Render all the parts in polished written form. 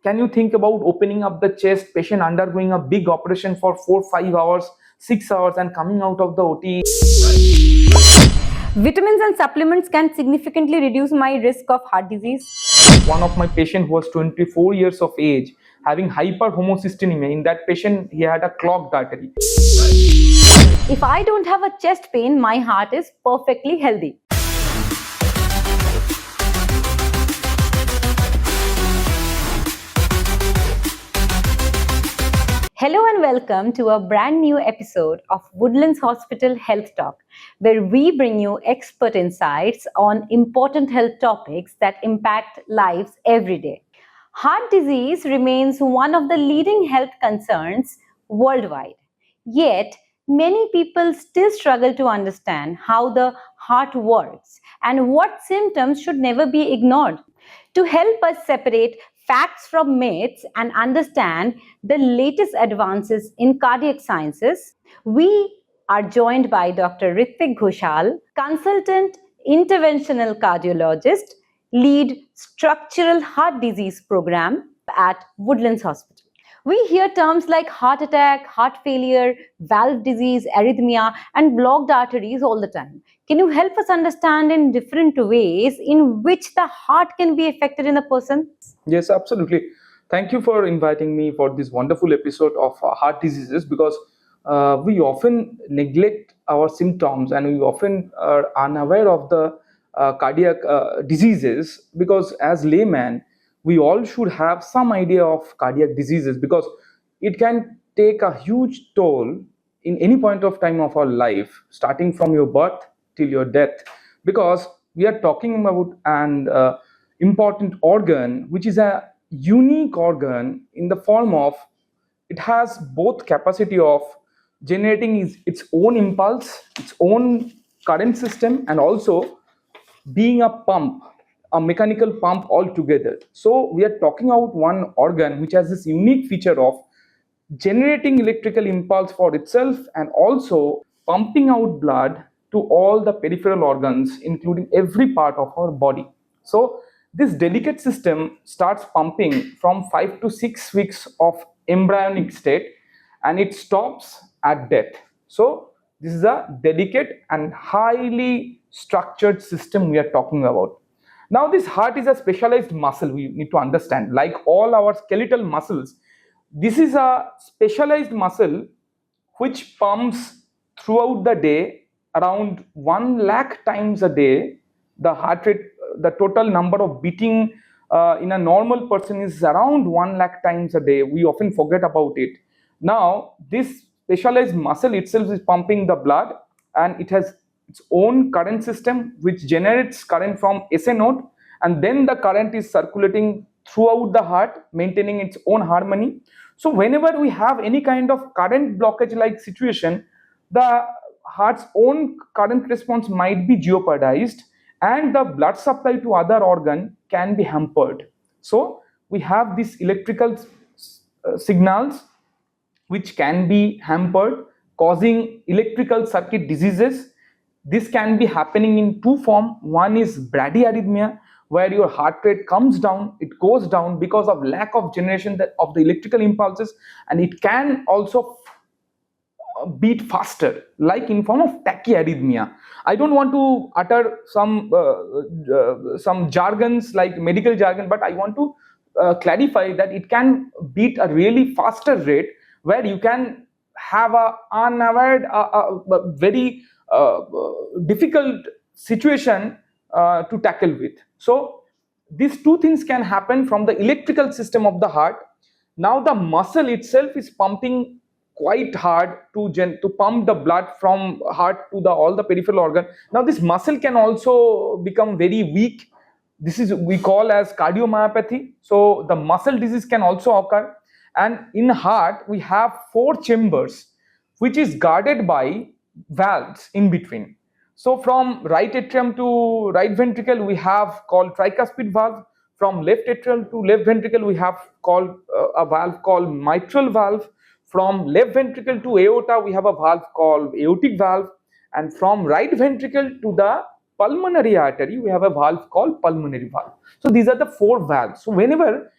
Can you think about opening up the chest, patient undergoing a big operation for 4-5 hours, 6 hours, and coming out of the OT? Vitamins and supplements can significantly reduce my risk of heart disease. One of my patient who was 24 years of age, having hyperhomocystinemia. In that patient, he had a clogged artery. If I don't have a chest pain, my heart is perfectly healthy. Hello and welcome to a brand new episode of Woodlands Hospital Health Talk, where we bring you expert insights on important health topics that impact lives every day. Heart disease remains one of the leading health concerns worldwide. Yet, many people still struggle to understand how the heart works and what symptoms should never be ignored. To help us separate facts from myths and understand the latest advances in cardiac sciences, we are joined by Dr. Ritwik Ghoshal, consultant interventional cardiologist, lead structural heart disease program at Woodlands Hospital. We hear terms like heart attack, heart failure, valve disease, arrhythmia, and blocked arteries all the time. Can you help us understand in different ways in which the heart can be affected in a person? Yes, absolutely. Thank you for inviting me for this wonderful episode of heart diseases, because we often neglect our symptoms and we often are unaware of the cardiac diseases, because as layman, we all should have some idea of cardiac diseases, because it can take a huge toll in any point of time of our life, starting from your birth till your death, because we are talking about an important organ which is a unique organ in the form of, it has both capacity of generating its own impulse, its own current system, and also being a pump, a mechanical pump altogether. So we are talking about one organ which has this unique feature of generating electrical impulse for itself and also pumping out blood to all the peripheral organs, including every part of our body. So this delicate system starts pumping from 5 to 6 weeks of embryonic state, and it stops at death. So this is a delicate and highly structured system we are talking about. Now this heart is a specialized muscle, we need to understand. Like all our skeletal muscles, this is a specialized muscle which pumps throughout the day around 1 lakh times a day. The heart rate, the total number of beating in a normal person is around 1 lakh times a day. We often forget about it. Now this specialized muscle itself is pumping the blood, and it has its own current system which generates current from SA node, and then the current is circulating throughout the heart, maintaining its own harmony. So whenever we have any kind of current blockage like situation, the heart's own current response might be jeopardized, and the blood supply to other organ can be hampered. So we have these electrical signals which can be hampered, causing electrical circuit diseases. This can be happening in two forms. One is bradyarrhythmia, where your heart rate comes down, it goes down because of lack of generation of the electrical impulses, and it can also beat faster, like in form of tachyarrhythmia. I don't want to utter some jargons like medical jargon, but I want to clarify that it can beat a really faster rate, where you can have a unaware, very difficult situation to tackle with. So these two things can happen from the electrical system of the heart. Now the muscle itself is pumping quite hard to pump the blood from heart to the all the peripheral organ. Now this muscle can also become very weak. This is we call as cardiomyopathy. So the muscle disease can also occur. And in heart we have 4 chambers which is guarded by valves in between. So from right atrium to right ventricle we have called tricuspid valve. From left atrium to left ventricle we have called a valve called mitral valve. From left ventricle to aorta we have a valve called aortic valve, and from right ventricle to the pulmonary artery we have a valve called pulmonary valve. So these are the 4 valves. So whenever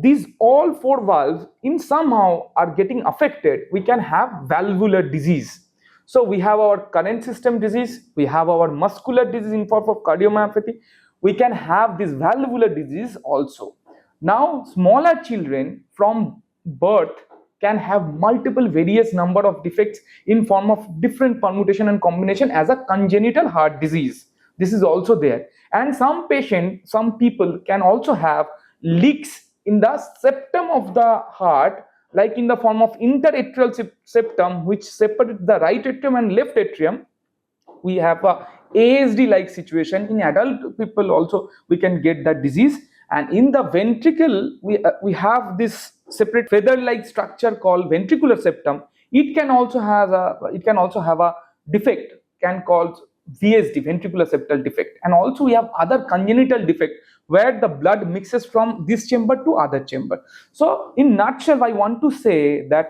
these all four valves in somehow are getting affected, we can have valvular disease. So we have our current system disease, we have our muscular disease in form of cardiomyopathy, we can have this valvular disease also. Now smaller children from birth can have multiple various number of defects in form of different permutation and combination as a congenital heart disease. This is also there. And some people can also have leaks in the septum of the heart, like in the form of interatrial septum, which separates the right atrium and left atrium. We have a ASD like situation in adult people also, we can get that disease. And in the ventricle, we have this separate feather like structure called ventricular septum. It can also have a defect, can cause VSD, ventricular septal defect. And also we have other congenital defect where the blood mixes from this chamber to other chamber. So in nutshell, I want to say that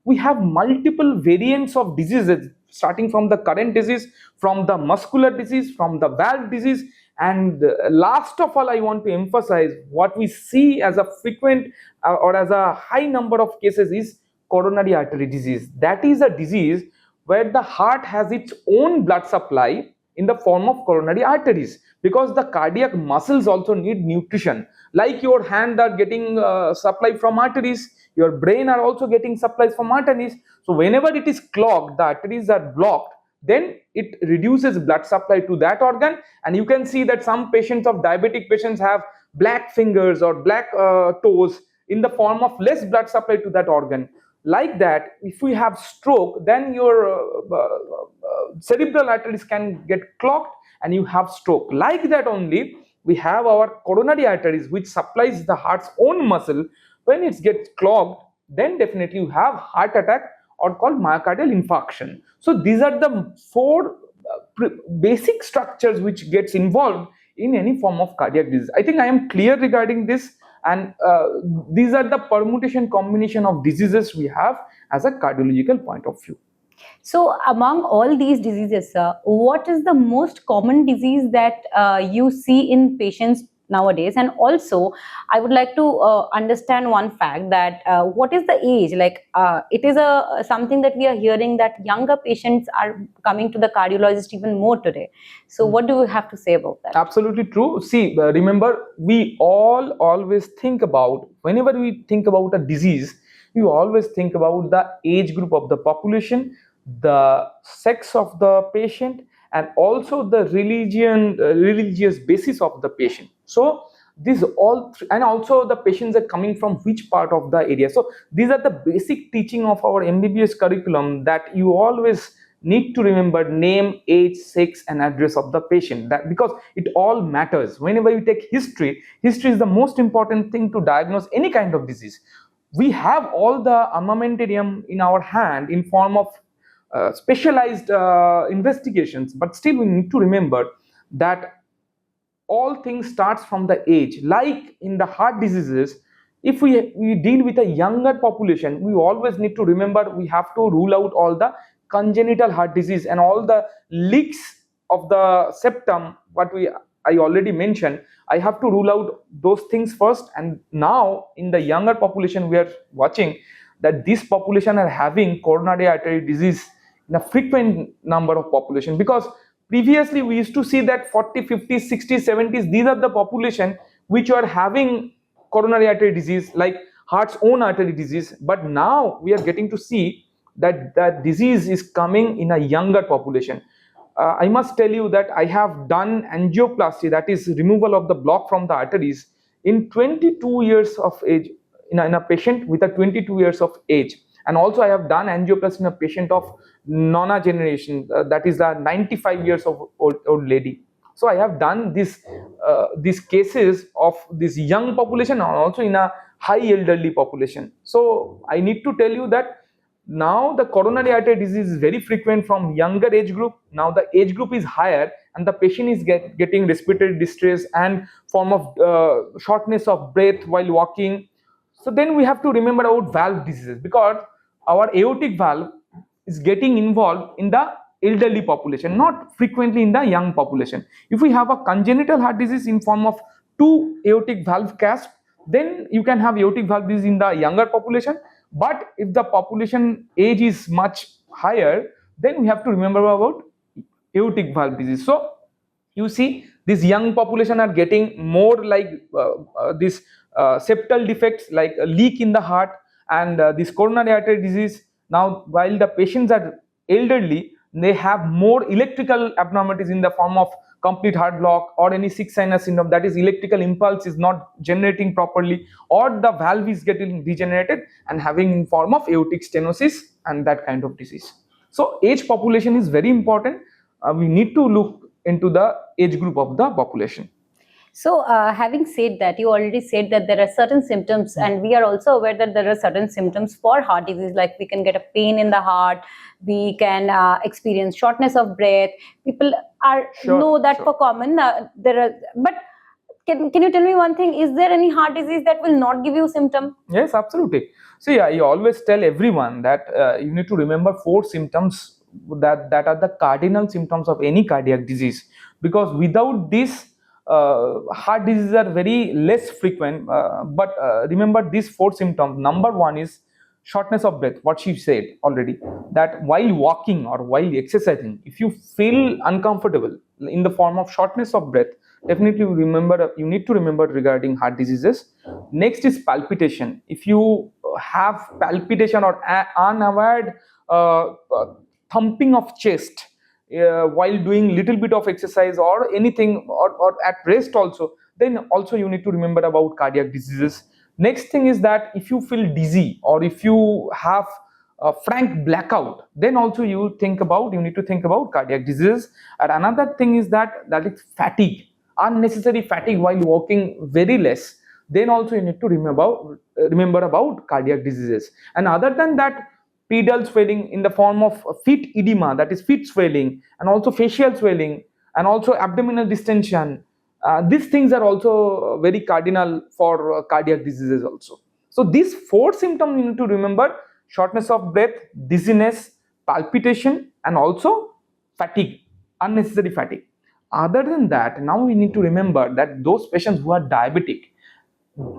we have multiple variants of diseases, starting from the current disease, from the muscular disease, from the valve disease. And last of all, I want to emphasize what we see as a frequent or as a high number of cases is coronary artery disease. That is a disease where the heart has its own blood supply in the form of coronary arteries, because the cardiac muscles also need nutrition. Like your hand are getting supply from arteries, your brain are also getting supplies from arteries. So whenever it is clogged, the arteries are blocked, then it reduces blood supply to that organ. And you can see that some patients of diabetic patients have black fingers or black toes in the form of less blood supply to that organ. Like that, if we have stroke, then your cerebral arteries can get clogged and you have stroke. Like that only, we have our coronary arteries which supplies the heart's own muscle. When it gets clogged, then definitely you have heart attack or called myocardial infarction. So these are the four basic structures which gets involved in any form of cardiac disease. I think I am clear regarding this. And these are the permutation combination of diseases we have as a cardiological point of view. So, among all these diseases, what is the most common disease that you see in patients nowadays? And also, I would like to understand one fact, that what is the age? Like, it is something that we are hearing, that younger patients are coming to the cardiologist even more today. So, what do you have to say about that? Absolutely true. See, remember, we all always think about, whenever we think about a disease, we always think about the age group of the population, the sex of the patient, and also the religious basis of the patient. So these and also the patients are coming from which part of the area. So these are the basic teaching of our MBBS curriculum, that you always need to remember name, age, sex, and address of the patient. That because it all matters. Whenever you take history is the most important thing to diagnose any kind of disease. We have all the armamentarium in our hand in form of specialized investigations, but still we need to remember that all things starts from the age. Like in the heart diseases, if we deal with a younger population, we always need to remember we have to rule out all the congenital heart disease and all the leaks of the septum, what I already mentioned. I have to rule out those things first. And now in the younger population, we are watching that this population are having coronary artery disease in a frequent number of population, because previously we used to see that 40, 50, 60, 70s, these are the population which are having coronary artery disease, like heart's own artery disease. But now we are getting to see that that disease is coming in a younger population. I must tell you that I have done angioplasty, that is removal of the block from the arteries, in 22 years of age, in a patient with a 22 years of age. And also I have done angioplasty in a patient of nona generation, that is a 95 years of old lady. So I have done these cases of this young population and also in a high elderly population. So I need to tell you that now the coronary artery disease is very frequent from younger age group. Now the age group is higher and the patient is getting respiratory distress and form of shortness of breath while walking. So then we have to remember about valve diseases, because our aortic valve is getting involved in the elderly population, not frequently in the young population. If we have a congenital heart disease in form of two aortic valve cast, then you can have aortic valve disease in the younger population. But if the population age is much higher, then we have to remember about aortic valve disease. So you see this young population are getting more like this septal defects, like a leak in the heart, and this coronary artery disease. Now while the patients are elderly, they have more electrical abnormalities in the form of complete heart block or any sick sinus syndrome, that is electrical impulse is not generating properly, or the valve is getting degenerated and having in form of aortic stenosis and that kind of disease. So age population is very important. We need to look into the age group of the population. So, having said that, you already said that there are certain symptoms, and we are also aware that there are certain symptoms for heart disease, like we can get a pain in the heart, we can experience shortness of breath. People are know that for common. There are, but can you tell me one thing? Is there any heart disease that will not give you symptom? Yes, absolutely. See, I always tell everyone that you need to remember 4 symptoms that are the cardinal symptoms of any cardiac disease, because without this, heart diseases are very less frequent. But remember these 4 symptoms. Number 1 is shortness of breath, what she said already, that while walking or while exercising, if you feel uncomfortable in the form of shortness of breath, definitely you need to remember regarding heart diseases. Next is palpitation. If you have palpitation or unaware thumping of chest while doing little bit of exercise or anything, or at rest also, then also you need to remember about cardiac diseases. Next thing is that if you feel dizzy or if you have a frank blackout, then also you need to think about cardiac diseases. And another thing is that is fatigue, unnecessary fatigue while walking very less, then also you need to remember about cardiac diseases. And other than that, pedal swelling in the form of feet edema, that is feet swelling, and also facial swelling, and also abdominal distension. These things are also very cardinal for cardiac diseases also. So these 4 symptoms you need to remember: shortness of breath, dizziness, palpitation, and also fatigue, unnecessary fatigue. Other than that, now we need to remember that those patients who are diabetic,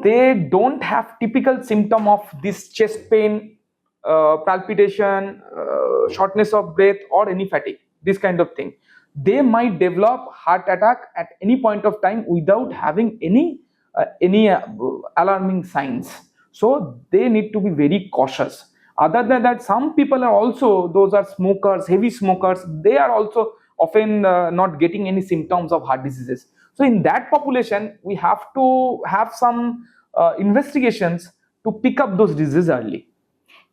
they don't have typical symptom of this chest pain, palpitation, shortness of breath, or any fatigue, this kind of thing. They might develop heart attack at any point of time without having any alarming signs. So they need to be very cautious. Other than that, some people are also, those are smokers, heavy smokers, they are also often not getting any symptoms of heart diseases. So in that population, we have to have some investigations to pick up those diseases early.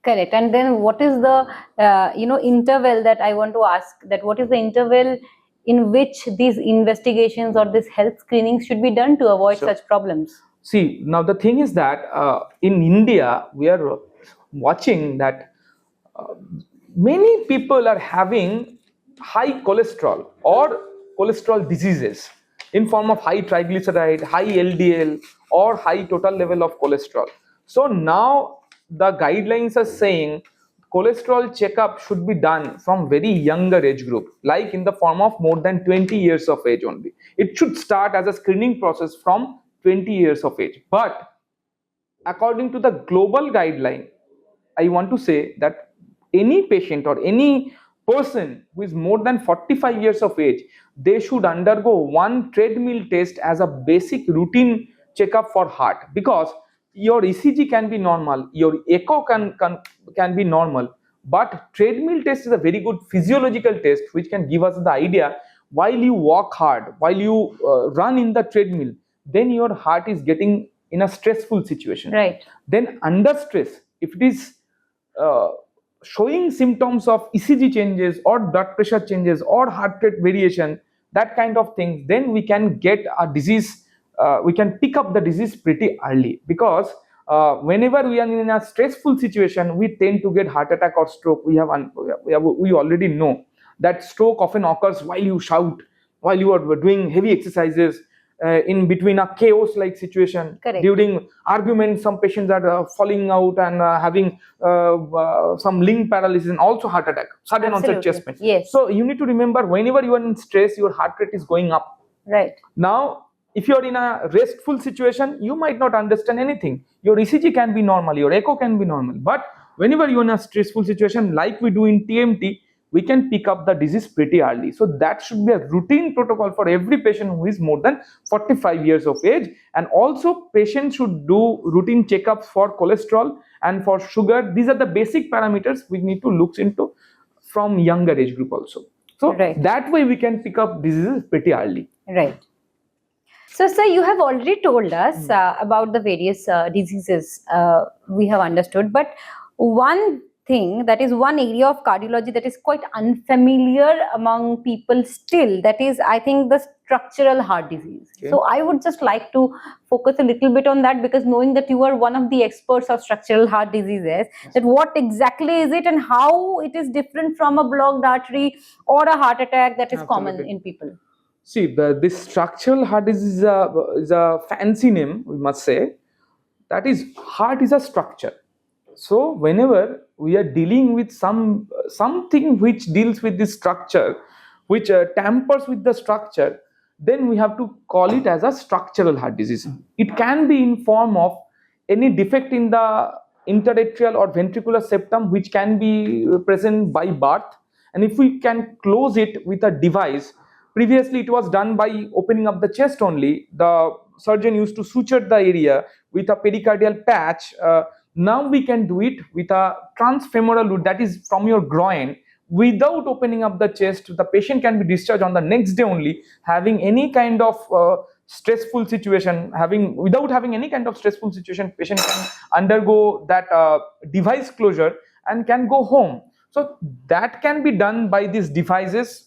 Correct. And then what is the interval that I want to ask? That what is the interval in which these investigations or this health screening should be done to avoid such problems? See, now the thing is that in India, we are watching that many people are having high cholesterol or cholesterol diseases in form of high triglyceride, high LDL, or high total level of cholesterol. So now the guidelines are saying cholesterol checkup should be done from very younger age group, like in the form of more than 20 years of age only. It should start as a screening process from 20 years of age. But according to the global guideline, I want to say that any patient or any person who is more than 45 years of age, they should undergo one treadmill test as a basic routine checkup for heart, because your ECG can be normal, your echo can be normal, but treadmill test is a very good physiological test which can give us the idea. While you walk hard, while you run in the treadmill, then your heart is getting in a stressful situation. Right. Then under stress, if it is uh, showing symptoms of ECG changes or blood pressure changes or heart rate variation, that kind of things, then we can get a disease, we can pick up the disease pretty early. Because whenever we are in a stressful situation, we tend to get heart attack or stroke. We already know that stroke often occurs while you shout, while you are doing heavy exercises, in between a chaos like situation. Correct. During arguments, some patients are falling out and having some limb paralysis and also heart attack, sudden onset chest pain. Yes. So you need to remember, whenever you are in stress, your heart rate is going up. Right. Now if you're in a restful situation, you might not understand anything. Your ECG can be normal, your echo can be normal, but whenever you're in a stressful situation like we do in TMT, we can pick up the disease pretty early. So that should be a routine protocol for every patient who is more than 45 years of age. And also patients should do routine checkups for cholesterol and for sugar. These are the basic parameters we need to look into from younger age group also. So Right. that way we can pick up diseases pretty early. Right. So, sir, you have already told us about the various diseases we have understood, but one thing, that is one area of cardiology that is quite unfamiliar among people still, that is, I think, the structural heart disease. Okay. So I would just like to focus a little bit on that, because knowing that you are one of the experts of structural heart diseases, that what exactly is it and how it is different from a blocked artery or a heart attack that is common Absolutely. in people. See, this structural heart disease is a fancy name, we must say. That is, heart is a structure. So whenever we are dealing with something which deals with this structure, which tampers with the structure, then we have to call it as a structural heart disease. It can be in form of any defect in the interatrial or ventricular septum, which can be present by birth, and if we can close it with a device. Previously it was done by opening up the chest only. The surgeon used to suture the area with a pericardial patch. Now we can do it with a transfemoral route, that is from your groin, without opening up the chest. The patient can be discharged on the next day only, having any kind of stressful situation, without having any kind of stressful situation. Patient can undergo that device closure and can go home. So that can be done by these devices,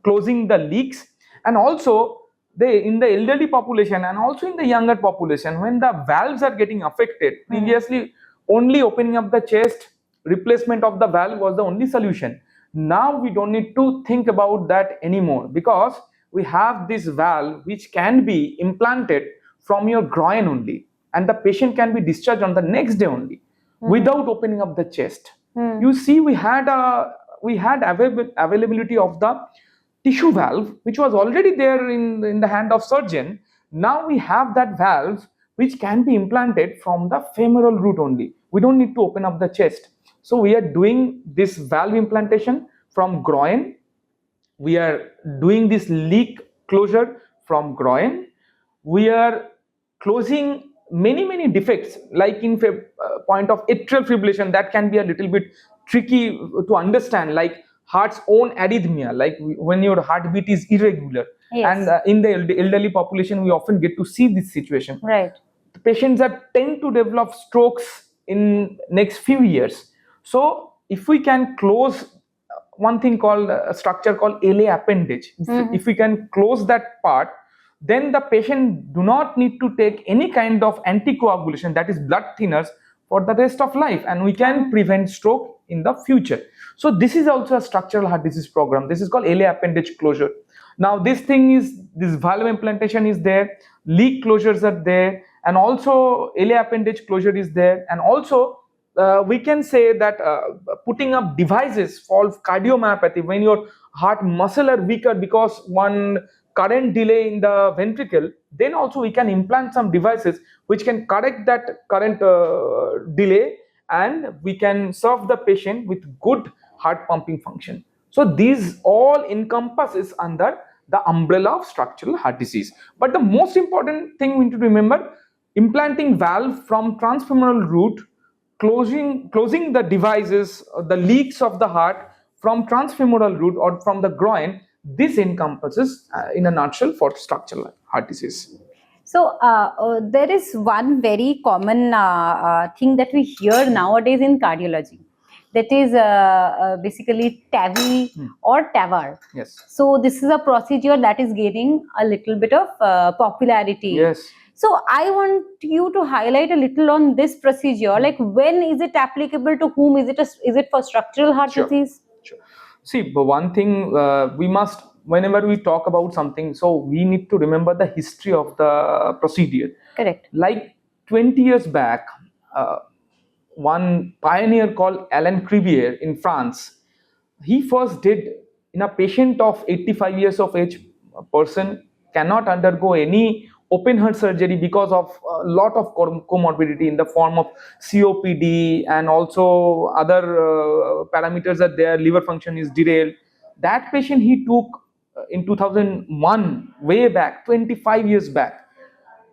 closing the leaks. And also in the elderly population and also in the younger population, when the valves are getting affected, previously only opening up the chest, replacement of the valve was the only solution. Now we don't need to think about that anymore, because we have this valve which can be implanted from your groin only, and the patient can be discharged on the next day only, without opening up the chest. You see, we had availability of the tissue valve, which was already there in the hand of surgeon. Now we have that valve which can be implanted from the femoral root only. We don't need to open up the chest. So we are doing this valve implantation from groin. We are doing this leak closure from groin. We are closing many defects, like in point of atrial fibrillation, that can be a little bit tricky to understand, like heart's own arrhythmia, like when your heartbeat is irregular. Yes. And in the elderly population we often get to see this situation. Right. The patients that tend to develop strokes in next few years. So if we can close one thing called a structure called LA appendage, if we can close that part, then the patient do not need to take any kind of anticoagulation, that is blood thinners, for the rest of life, and we can prevent stroke in the future. So this is also a structural heart disease program. This is called LA appendage closure. Now this valve implantation is there, leak closures are there, and also LA appendage closure is there. And also we can say that putting up devices for cardiomyopathy, when your heart muscle are weaker because one current delay in the ventricle, then also we can implant some devices which can correct that current delay, and we can serve the patient with good heart pumping function. So these all encompasses under the umbrella of structural heart disease. But the most important thing we need to remember, implanting valve from transfemoral root, closing the devices, the leaks of the heart from transfemoral root or from the groin, this encompasses in a nutshell for structural heart disease. So there is one very common thing that we hear nowadays in cardiology, that is basically TAVI or TAVR. Yes. So this is a procedure that is gaining a little bit of popularity. Yes. So I want you to highlight a little on this procedure. Like, when is it applicable to whom? Is it for structural heart Sure. disease? Sure. See, but one thing we must, whenever we talk about something, so we need to remember the history of the procedure. Correct. Like 20 years back, one pioneer called Alain Cribier in France, he first did in a patient of 85 years of age, a person cannot undergo any open heart surgery because of a lot of comorbidity in the form of COPD, and also other parameters that their liver function is derailed. That patient he took in 2001, way back, 25 years back.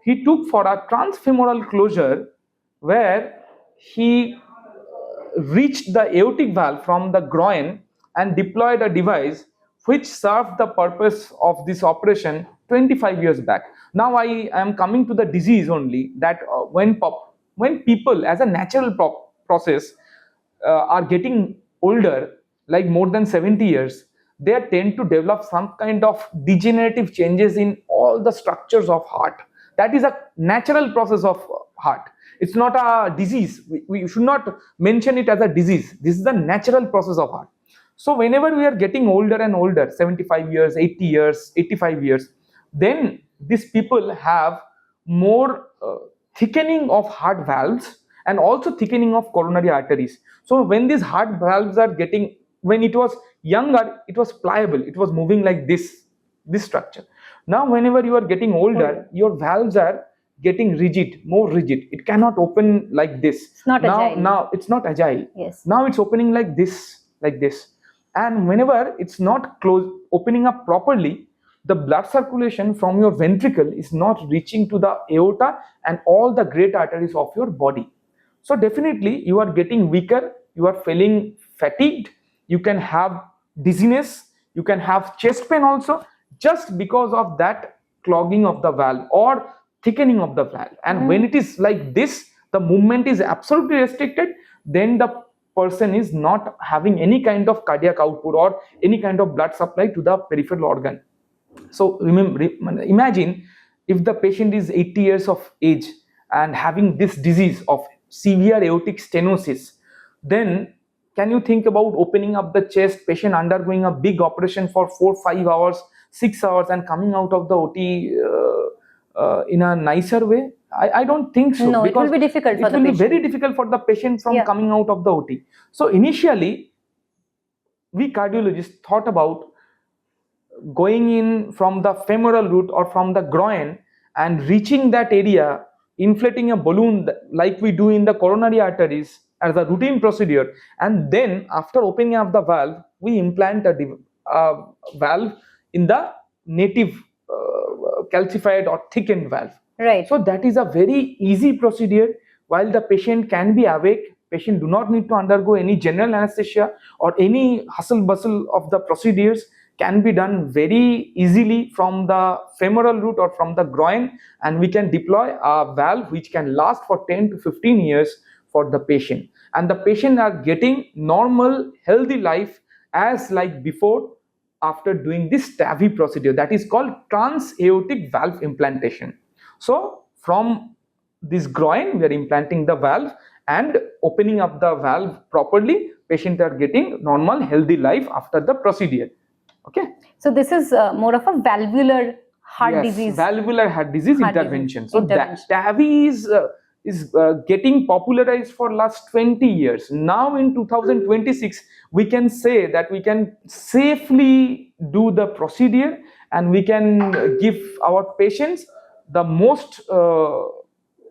He took for a transfemoral closure where he reached the aortic valve from the groin and deployed a device which served the purpose of this operation 25 years back. Now I am coming to the disease only, that when people as a natural process are getting older, like more than 70 years, they tend to develop some kind of degenerative changes in all the structures of heart. That is a natural process of heart. It's not a disease. We should not mention it as a disease. This is the natural process of heart. So whenever we are getting older and older, 75 years, 80 years, 85 years, then these people have more thickening of heart valves and also thickening of coronary arteries. So when these heart valves are getting, when it was younger, it was pliable, it was moving like this structure. Now whenever you are getting older, your valves are getting rigid, more rigid. It cannot open like this. It's not agile. Now it's not agile. Yes. Now it's opening like this, like this. And whenever it's not opening up properly, the blood circulation from your ventricle is not reaching to the aorta and all the great arteries of your body. So definitely you are getting weaker, you are feeling fatigued, you can have dizziness, you can have chest pain also, just because of that clogging of the valve or thickening of the valve. And when it is like this, the movement is absolutely restricted, then the person is not having any kind of cardiac output or any kind of blood supply to the peripheral organ. So imagine if the patient is 80 years of age and having this disease of severe aortic stenosis, then can you think about opening up the chest, patient undergoing a big operation for 4-5 hours, 6 hours, and coming out of the OT in a nicer way? I don't think so. No, it will be difficult for the patient. It will be very difficult for the patient from coming out of the OT. So initially, we cardiologists thought about going in from the femoral root or from the groin and reaching that area, inflating a balloon like we do in the coronary arteries as a routine procedure, and then after opening up the valve, we implant a valve in the native calcified or thickened valve. Right. So that is a very easy procedure. While the patient can be awake, patient do not need to undergo any general anesthesia or any hustle bustle of the procedures, can be done very easily from the femoral root or from the groin, and we can deploy a valve which can last for 10 to 15 years for the patient, and the patient are getting normal healthy life as like before after doing this TAVI procedure, that is called transaortic valve implantation. So from this groin we are implanting the valve and opening up the valve properly, patient are getting normal healthy life after the procedure. Okay, so this is more of a valvular heart disease. Valvular heart disease intervention. So that TAVI is getting popularized for last 20 years. Now in 2026, we can say that we can safely do the procedure and we can give our patients the most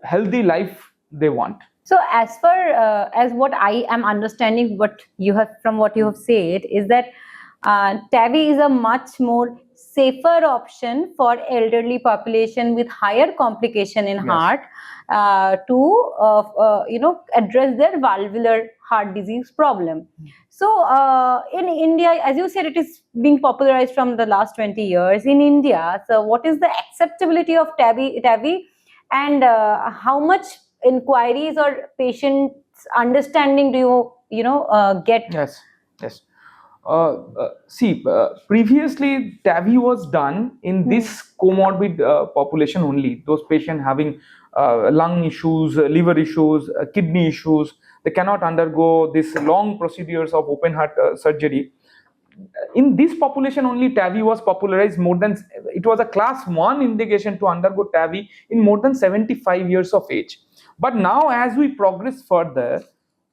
healthy life they want. So as far as what I am understanding, what you have said is that TAVI is a much more safer option for elderly population with higher complication in heart to address their valvular heart disease problem. So in India, as you said, it is being popularized from the last 20 years in India. So what is the acceptability of TAVI and how much inquiries or patients understanding do you get? Yes. Previously TAVI was done in this comorbid population only. Those patients having lung issues, liver issues, kidney issues, they cannot undergo this long procedures of open heart surgery. In this population only TAVI was popularized. It was a class 1 indication to undergo TAVI in more than 75 years of age. But now as we progress further,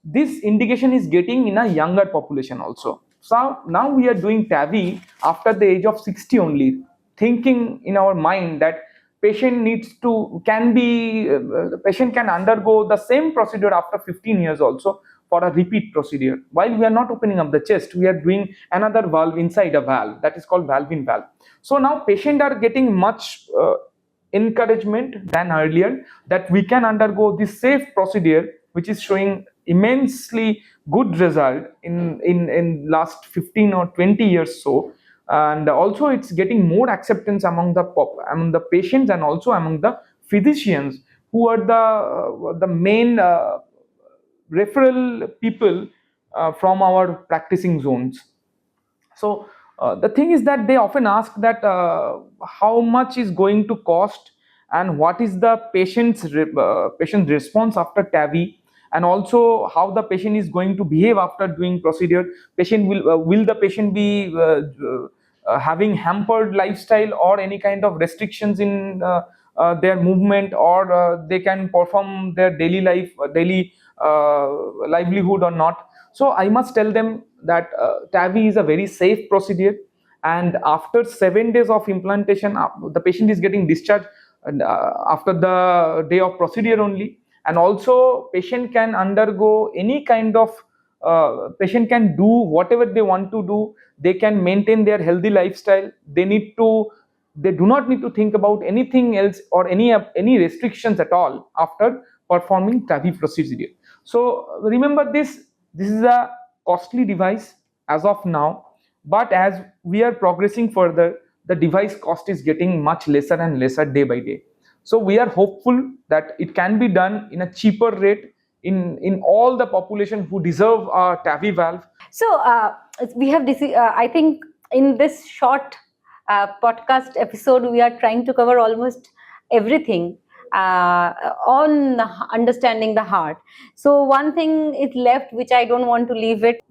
this indication is getting in a younger population also. So now we are doing TAVI after the age of 60 only. thinking in our mind that patient needs to can be the patient can undergo the same procedure after 15 years also for a repeat procedure. While we are not opening up the chest, we are doing another valve inside a valve, that is called valve in valve. So now patients are getting much encouragement than earlier that we can undergo this safe procedure, which is showing immensely good result in last 15 or 20 years. So, and also it's getting more acceptance among the patients and also among the physicians, who are the main referral people from our practicing zones. So the thing is that they often ask that how much is going to cost, and what is the patient response after TAVI, and also how the patient is going to behave after doing procedure. Patient will the patient be having hampered lifestyle or any kind of restrictions in their movement, or they can perform their daily life, daily livelihood or not. So I must tell them that TAVI is a very safe procedure, and after 7 days of implantation, the patient is getting discharged after the day of procedure only. And also patient can undergo any kind of patient can do whatever they want to do. They can maintain their healthy lifestyle. They do not need to think about anything else or any restrictions at all after performing TAVI procedure. So remember this is a costly device as of now, but as we are progressing further, the device cost is getting much lesser and lesser day by day. So we are hopeful that it can be done in a cheaper rate in all the population who deserve a TAVI valve. So we have I think in this short podcast episode, we are trying to cover almost everything on understanding the heart. So one thing is left, which I don't want to leave it.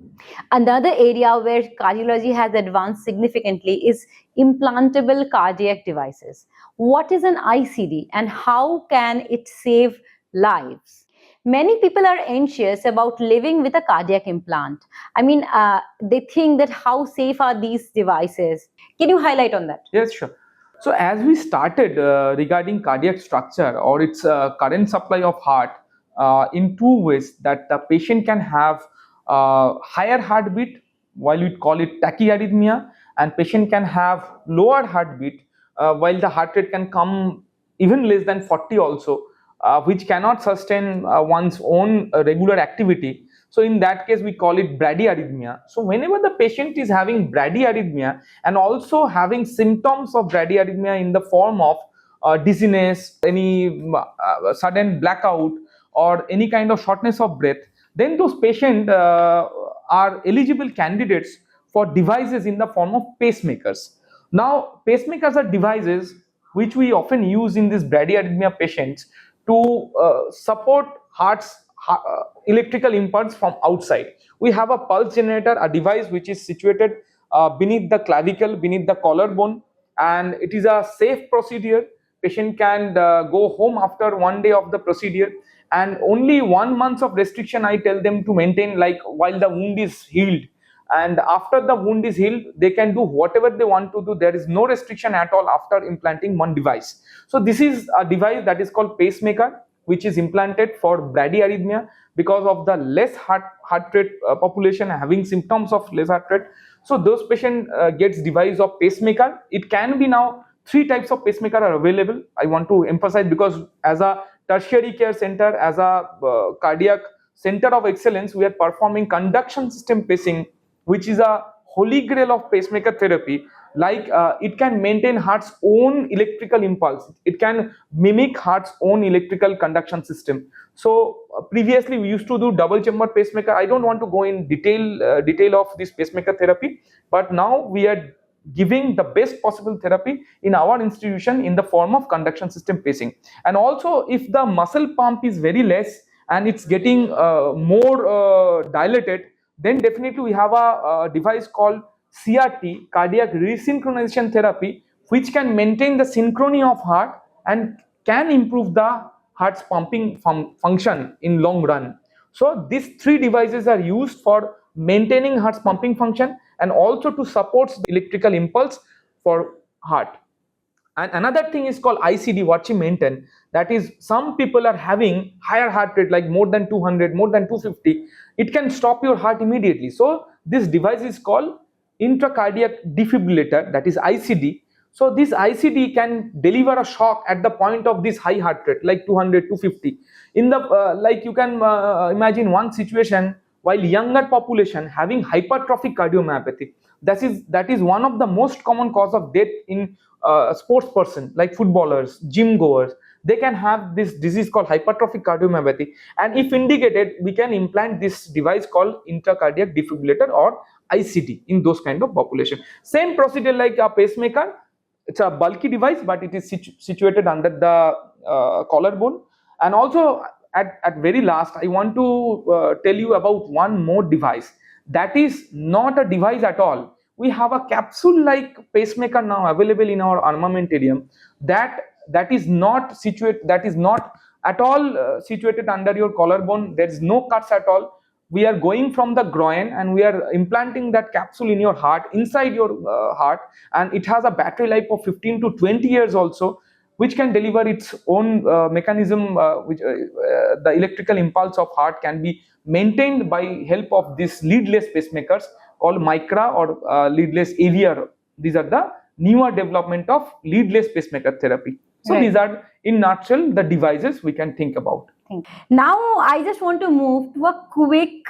Another area where cardiology has advanced significantly is implantable cardiac devices. What is an ICD and how can it save lives? Many people are anxious about living with a cardiac implant. I mean, they think that how safe are these devices? Can you highlight on that? Yes, sure. So as we started regarding cardiac structure or its current supply of heart, in two ways, that the patient can have higher heartbeat, while we call it tachyarrhythmia, and patient can have lower heartbeat, while the heart rate can come even less than 40 also, which cannot sustain one's own regular activity. So in that case, we call it bradyarrhythmia. So whenever the patient is having bradyarrhythmia and also having symptoms of bradyarrhythmia in the form of dizziness, any sudden blackout, or any kind of shortness of breath, then those patients are eligible candidates for devices in the form of pacemakers. Now, pacemakers are devices which we often use in these bradyarrhythmia patients to support electrical impulse from outside. We have a pulse generator, a device which is situated beneath the clavicle, beneath the collarbone, and it is a safe procedure. Patient can go home after 1 day of the procedure, and only 1 month of restriction I tell them to maintain, like while the wound is healed. And after the wound is healed, they can do whatever they want to do. There is no restriction at all after implanting one device. So this is a device that is called pacemaker, which is implanted for bradyarrhythmia, because of the less heart rate population having symptoms of less heart rate. So those patient gets device of pacemaker. It can be now three types of pacemaker are available. I want to emphasize, because as a tertiary care center, as a cardiac center of excellence, we are performing conduction system pacing, which is a holy grail of pacemaker therapy. Like it can maintain heart's own electrical impulse, it can mimic heart's own electrical conduction system. So previously we used to do double chamber pacemaker. I don't want to go in detail of this pacemaker therapy, but now we are giving the best possible therapy in our institution in the form of conduction system pacing. And also, if the muscle pump is very less and it's getting more dilated, then definitely we have a device called CRT, cardiac resynchronization therapy, which can maintain the synchrony of heart and can improve the heart's pumping function in long run. So these three devices are used for maintaining heart's pumping function and also to support the electrical impulse for heart. And another thing is called ICD, what she maintained. That is, some people are having higher heart rate, like more than 200, more than 250. It can stop your heart immediately. So this device is called intracardiac defibrillator, that is ICD. So this ICD can deliver a shock at the point of this high heart rate, like 200, 250. In the like you can imagine one situation while younger population having hypertrophic cardiomyopathy. That is one of the most common cause of death in sports person, like footballers, gym goers. They can have this disease called hypertrophic cardiomyopathy, and if indicated, we can implant this device called intracardiac defibrillator or ICD in those kind of population. Same procedure like a pacemaker. It's a bulky device, but it is situated under the collarbone. And also, at very last, I want to tell you about one more device that is not a device at all. We have a capsule like pacemaker now available in our armamentarium, that is not at all situated under your collarbone. There is no cuts at all. We are going from the groin and we are implanting that capsule in your heart, inside your heart, and it has a battery life of 15 to 20 years also, which can deliver its own mechanism, which the electrical impulse of heart can be maintained by help of these leadless pacemakers called micra or leadless AVR. These are the newer development of leadless pacemaker therapy. So Right. these are in nutshell the devices we can think about. Now, I just want to move to a quick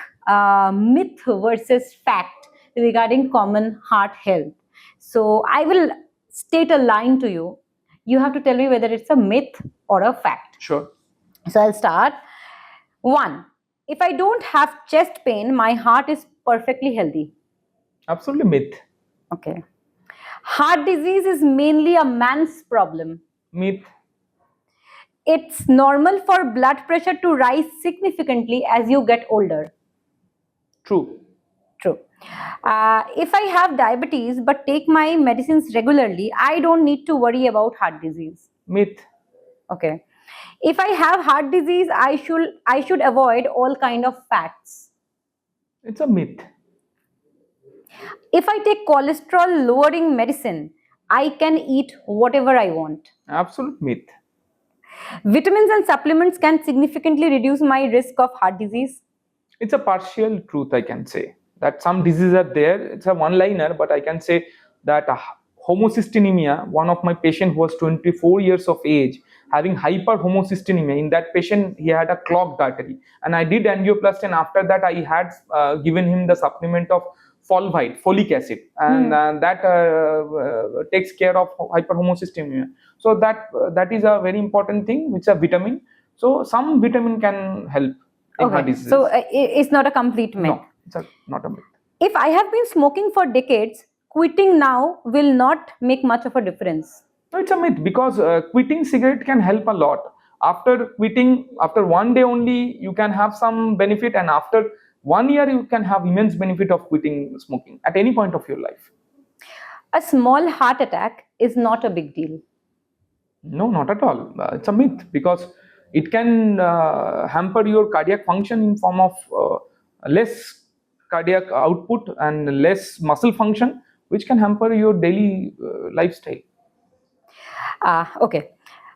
myth versus fact regarding common heart health. So, I will state a line to you. You have to tell me whether it's a myth or a fact. Sure. So, I'll start. 1. If I don't have chest pain, my heart is perfectly healthy. Absolutely myth. Okay. Heart disease is mainly a man's problem. Myth. It's normal for blood pressure to rise significantly as you get older. True. True. If I have diabetes but take my medicines regularly, I don't need to worry about heart disease. Myth. Okay. If I have heart disease, I should avoid all kind of fats. It's a myth. If I take cholesterol lowering medicine, I can eat whatever I want. Absolute myth. Vitamins and supplements can significantly reduce my risk of heart disease. It's a partial truth, I can say. That some diseases are there. It's a one-liner, but I can say that homocystinemia, one of my patient who was 24 years of age, having hyperhomocystinemia. In that patient, he had a clogged artery. And I did angioplasty, and after that, I had given him the supplement of fulvite, folic acid, and that takes care of hyperhomocystinemia. So that is a very important thing, which is a vitamin. So some vitamin can help in heart Okay. disease. So it's not a complete myth. No, it's not a myth. If I have been smoking for decades, quitting now will not make much of a difference. No, it's a myth, because quitting cigarette can help a lot. After quitting, after one day only, you can have some benefit, and after 1 year, you can have immense benefit of quitting smoking at any point of your life. A small heart attack is not a big deal. No, not at all. It's a myth, because it can hamper your cardiac function in form of less cardiac output and less muscle function, which can hamper your daily lifestyle. Okay,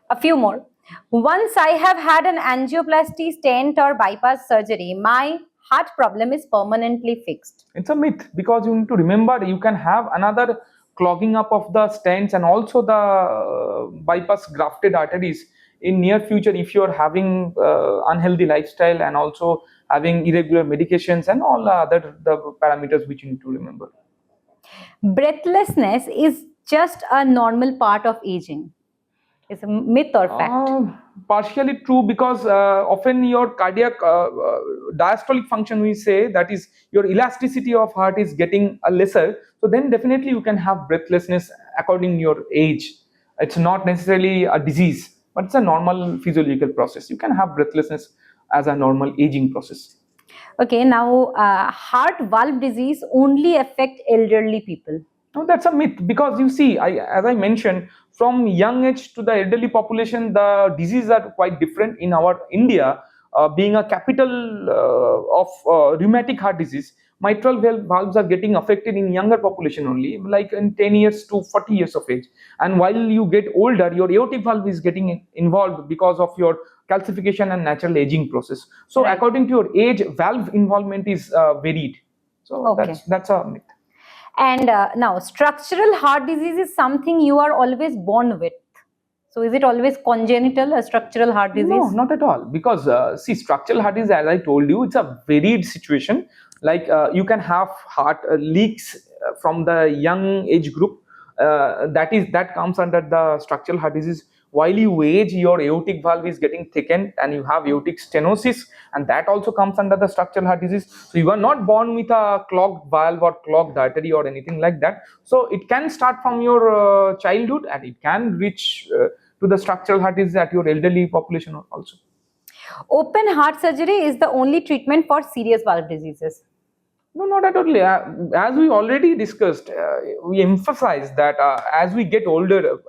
a few more. Once I have had an angioplasty, stent, or bypass surgery, my heart problem is permanently fixed. It's a myth, because you need to remember you can have another clogging up of the stents and also the bypass grafted arteries in near future if you are having unhealthy lifestyle and also having irregular medications and all the parameters which you need to remember. Breathlessness is just a normal part of aging. It's a myth or fact? Partially true, because often your cardiac diastolic function, we say, that is your elasticity of heart is getting a lesser. So then definitely you can have breathlessness according to your age. It's not necessarily a disease, but it's a normal physiological process. You can have breathlessness as a normal aging process. Okay, now heart valve disease only affect elderly people. No, that's a myth, because you see, as I mentioned, from young age to the elderly population, the diseases are quite different. In our India, being a capital of rheumatic heart disease, mitral valves are getting affected in younger population only, like in 10 years to 40 years of age. And while you get older, your aortic valve is getting involved because of your calcification and natural aging process. So Right. according to your age, valve involvement is varied. So Okay. that's a myth. And now, structural heart disease is something you are always born with. So, is it always congenital, a structural heart disease? No, not at all. Because see, structural heart disease, as I told you, it's a varied situation. Like you can have heart leaks from the young age group. That comes under the structural heart disease. While you age, your aortic valve is getting thickened, and you have aortic stenosis, and that also comes under the structural heart disease. So you are not born with a clogged valve or clogged artery or anything like that. So it can start from your childhood, and it can reach to the structural heart disease at your elderly population also. Open heart surgery is the only treatment for serious valve diseases. No, not at all. As we already discussed, we emphasize that as we get older,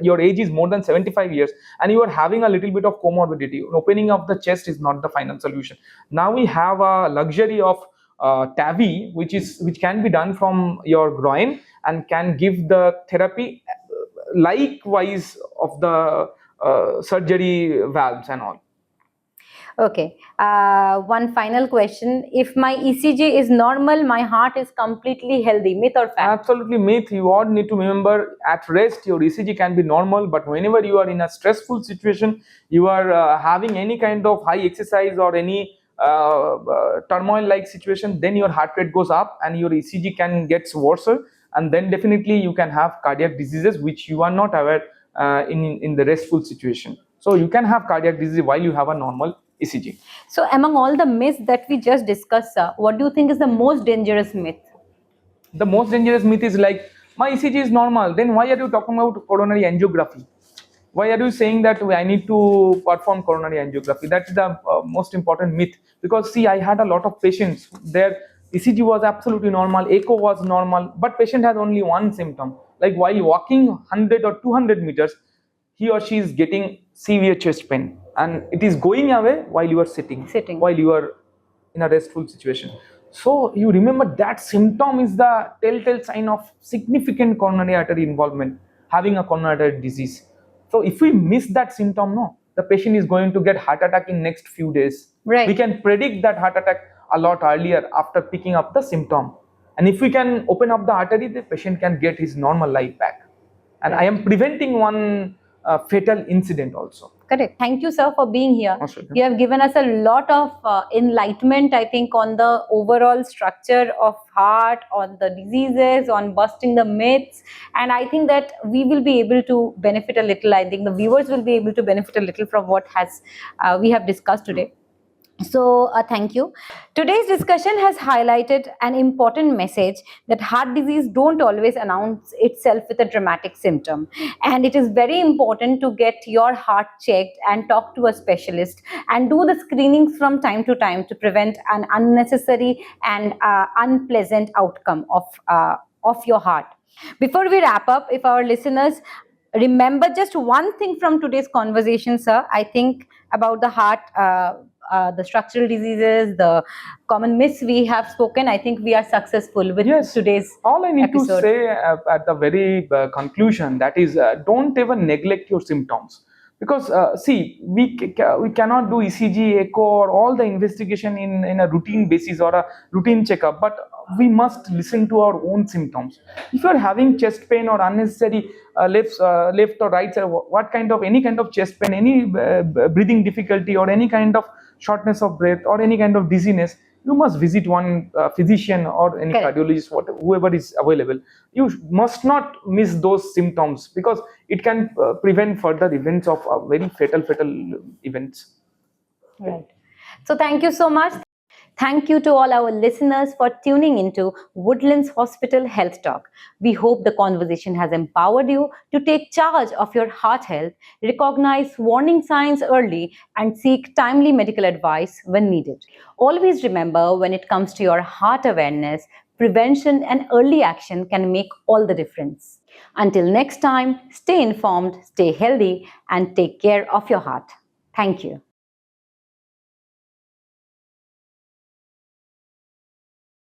your age is more than 75 years, and you are having a little bit of comorbidity. Opening of the chest is not the final solution. Now we have a luxury of TAVI, which can be done from your groin and can give the therapy likewise of the surgery valves and all. Okay. One final question. If my ECG is normal, my heart is completely healthy. Myth or fact? Absolutely myth. You all need to remember, at rest your ECG can be normal, but whenever you are in a stressful situation, you are having any kind of high exercise or any turmoil like situation, then your heart rate goes up and your ECG can get worse, and then definitely you can have cardiac diseases which you are not aware in the restful situation. So you can have cardiac disease while you have a normal ECG. So, among all the myths that we just discussed, sir, what do you think is the most dangerous myth? The most dangerous myth is like, my ECG is normal, then why are you talking about coronary angiography? Why are you saying that I need to perform coronary angiography? That's the most important myth. Because see, I had a lot of patients, their ECG was absolutely normal, echo was normal, but patient has only one symptom. Like while walking 100 or 200 meters, he or she is getting severe chest pain, and it is going away while you are sitting. While you are in a restful situation. So you remember that symptom is the telltale sign of significant coronary artery involvement, having a coronary artery disease. So if we miss that symptom, no, the patient is going to get heart attack in next few days. Right. We can predict that heart attack a lot earlier after picking up the symptom. And if we can open up the artery, the patient can get his normal life back. And I am preventing one fatal incident also. Correct. Thank you, sir, for being here. Oh, sure. You have given us a lot of enlightenment, I think, on the overall structure of heart, on the diseases, on busting the myths. And I think that we will be able to benefit a little. I think the viewers will be able to benefit a little from what has we have discussed today. So, thank you. Today's discussion has highlighted an important message that heart disease don't always announce itself with a dramatic symptom. And it is very important to get your heart checked and talk to a specialist and do the screenings from time to time to prevent an unnecessary and unpleasant outcome of your heart. Before we wrap up, if our listeners remember just one thing from today's conversation, sir, I think about the heart, the structural diseases, the common myths we have spoken, I think we are successful with today's all I need episode. to say at the very conclusion, that is, don't ever neglect your symptoms. Because see, we cannot do ECG, echo, or all the investigation in a routine basis or a routine checkup, but we must listen to our own symptoms. If you are having chest pain or unnecessary left or right side, what kind of any kind of chest pain, any breathing difficulty, or any kind of shortness of breath, or any kind of dizziness, you must visit one physician or any cardiologist, whoever is available. You must not miss those symptoms, because it can prevent further events of very fatal events. Right. So thank you so much. Thank you to all our listeners for tuning into Woodlands Hospital Health Talk. We hope the conversation has empowered you to take charge of your heart health, recognize warning signs early, and seek timely medical advice when needed. Always remember, when it comes to your heart awareness, prevention and early action can make all the difference. Until next time, stay informed, stay healthy, and take care of your heart. Thank you.